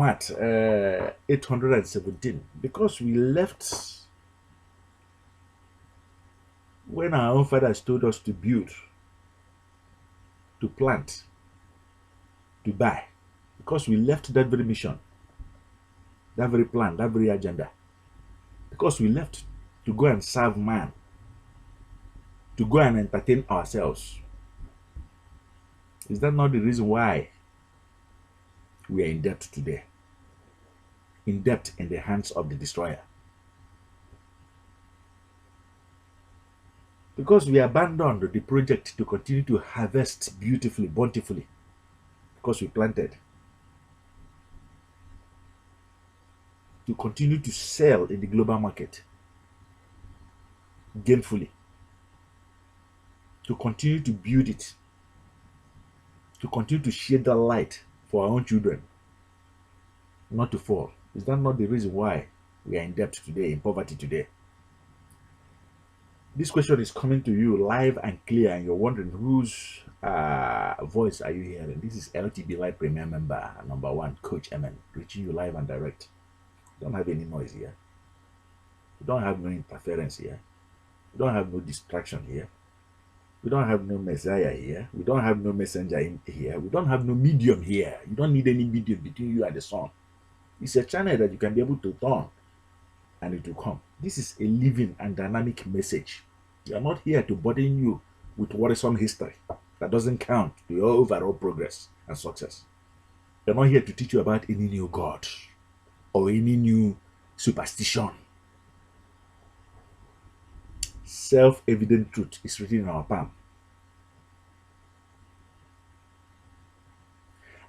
Maat 817, because we left when our own fathers told us to build, to plant, to buy, because we left that very mission, that very plan, that very agenda, because we left to go and serve man, to go and entertain ourselves. Is that not the reason why we are in debt today? In debt in the hands of the destroyer. Because we abandoned the project to continue to harvest beautifully, bountifully, because we planted. To continue to sell in the global market gainfully. To continue to build it. To continue to share the light for our own children. Not to fall. Is that not the reason why we are in debt today, in poverty today? This question is coming to you live and clear, and you're wondering whose voice are you hearing? This is LTBLIGHT Premier Member, #1, COACHEMEN, reaching you live and direct. We don't have any noise here. We don't have no interference here. We don't have no distraction here. We don't have no messiah here. We don't have no messenger here. We don't have no medium here. You don't need any medium between you and the sun. It's a channel that you can be able to turn and it will come. This is a living and dynamic message. We are not here to burden you with worrisome history that doesn't count to your overall progress and success. We are not here to teach you about any new god or any new superstition. Self-evident truth is written in our palm.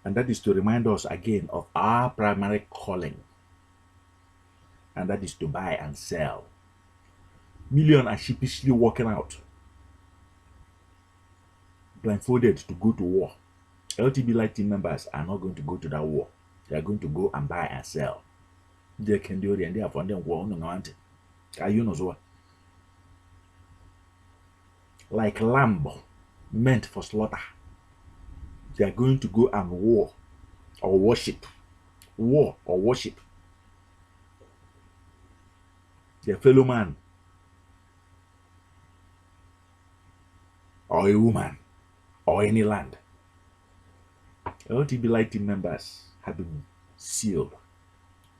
And that is to remind us again of our primary calling. And that is to buy and sell. Millions are sheepishly walking out, blindfolded to go to war. LTBLIGHT team members are not going to go to that war. They are going to go and buy and sell. They can do it and they are funding war. Like lamb meant for slaughter. They are going to go and war or worship. War or worship their fellow man or a woman or any land. LTBLIGHT team members have been sealed.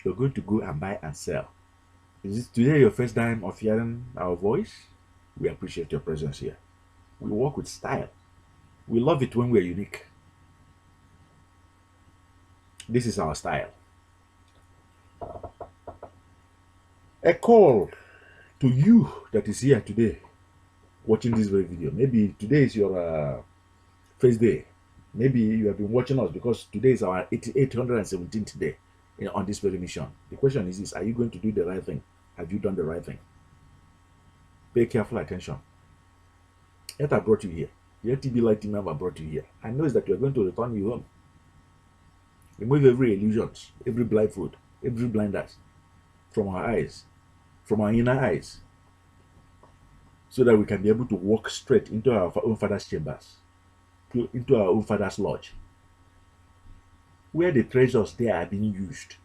You're going to go and buy and sell. Is it today your first time of hearing our voice? We appreciate your presence here. We work with style. We love it when we're unique. This is our style. A call to you that is here today watching this very video. Maybe today is your first day. Maybe you have been watching us because today is our 817th day on this very mission. The question is this: are you going to do the right thing? Have you done the right thing? Pay careful attention. Yet I brought you here. The LTBLIGHT team member brought you here. I know that we are going to return you home. Remove every illusion, every blindfold, every blinders from our eyes, from our inner eyes, so that we can be able to walk straight into our own Father's chambers, into our own Father's lodge, where the treasures there are being used.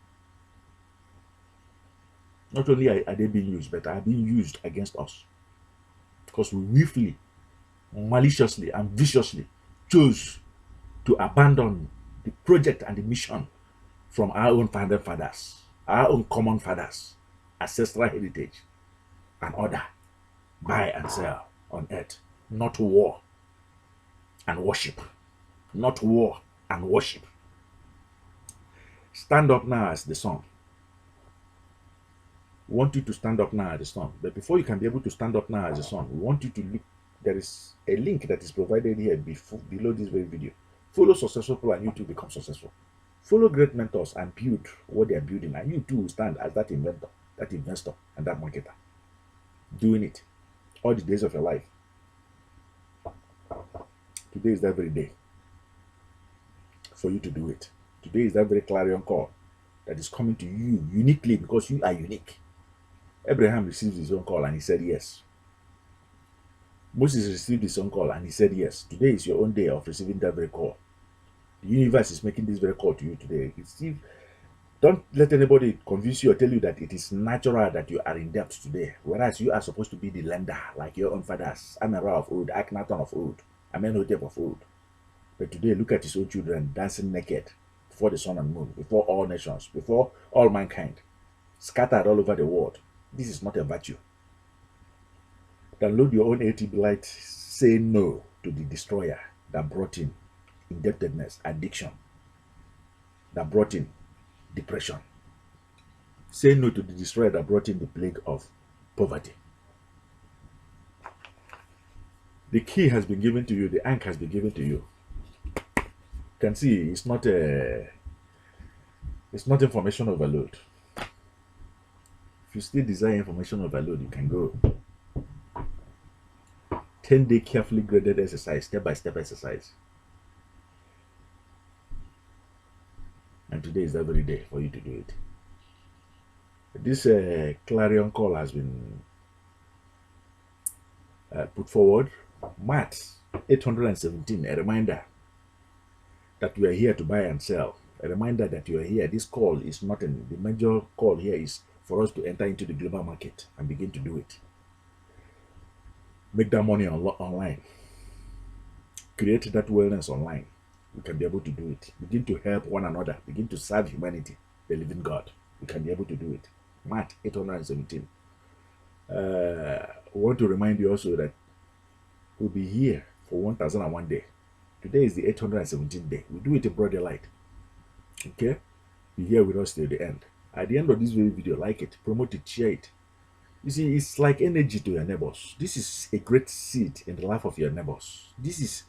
Not only are they being used, but are being used against us, because we willfully, maliciously, and viciously chose to abandon the project and the mission from our own fathers, our own common fathers, ancestral heritage, and order, buy and sell on earth, not war and worship, not war and worship. Stand up now as the son. We want you to stand up now as the son. But before you can be able to stand up now as the son, we want you to look. There is a link that is provided here below this very video. Follow successful people and you too become successful. Follow great mentors and build what they are building, and you too will stand as that inventor, that investor, and that marketer. Doing it all the days of your life. Today is that very day for you to do it. Today is that very clarion call that is coming to you uniquely because you are unique. Abraham received his own call and he said yes. Moses received his own call and he said yes. Today is your own day of receiving that very call. The universe is making this very call to you today. Don't let anybody convince you or tell you that it is natural that you are in debt today, whereas you are supposed to be the lender, like your own fathers, Amara of old, Akhenaton of old, Amenhotep of old. But today, look at his own children dancing naked before the sun and moon, before all nations, before all mankind, scattered all over the world. This is not a virtue. Download your own LTBLIGHT. Say no to the destroyer that brought in indebtedness, addiction, that brought in depression. Say no to the destroyer that brought in the plague of poverty. The key has been given to you. The anchor has been given to you. You can see it's not information overload. If you still desire information overload, you can go 10-day carefully graded exercise, step-by-step exercise. And today is the very day for you to do it. This clarion call has been put forward. Maat 817, a reminder that we are here to buy and sell. A reminder that you are here. This call is not the major call here is for us to enter into the global market and begin to do it. Make that money online. Create that wellness online. We can be able to do it. Begin to help one another. Begin to serve humanity, the living God. We can be able to do it. Maat 817. I want to remind you also that we'll be here for 1001 day. Today is the 817th day. We do it in broad daylight. Okay? Be here with us till the end. At the end of this video, like it, promote it, share it. You see, it's like energy to your neighbors. This is a great seed in the life of your neighbors. This is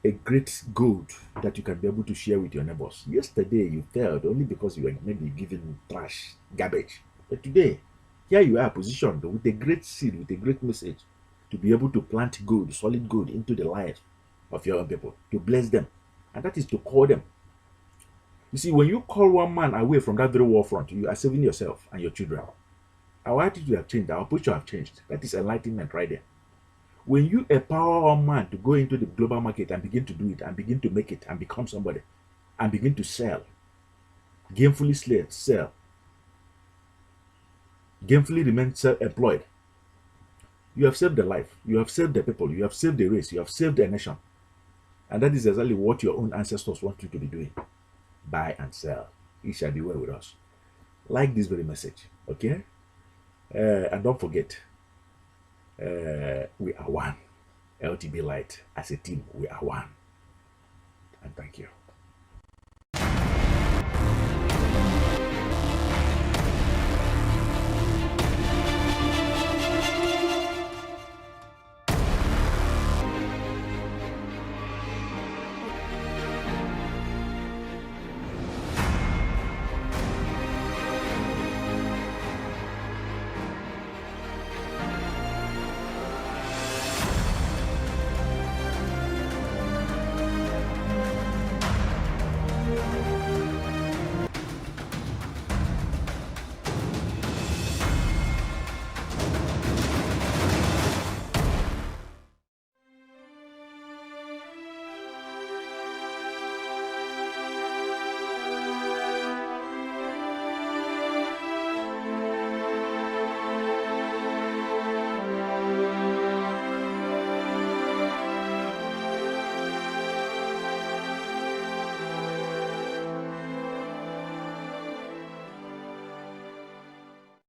a great gold that you can be able to share with your neighbors. Yesterday, you failed only because you were maybe given trash, garbage. But today, here you are positioned with a great seed, with a great message to be able to plant gold, solid gold into the life of your own people, to bless them. And that is to call them. You see, when you call one man away from that very war front, you are saving yourself and your children. Our attitude have changed, our posture have changed. That is enlightenment right there. When you empower one man to go into the global market and begin to do it, and begin to make it, and become somebody, and begin to sell, gainfully sell, gainfully remain self-employed, you have saved the life, you have saved the people, you have saved the race, you have saved the nation. And that is exactly what your own ancestors want you to be doing. Buy and sell. It shall be well with us. Like this very message, okay? And don't forget, we are one. LTBLIGHT as a team, we are one. And thank you.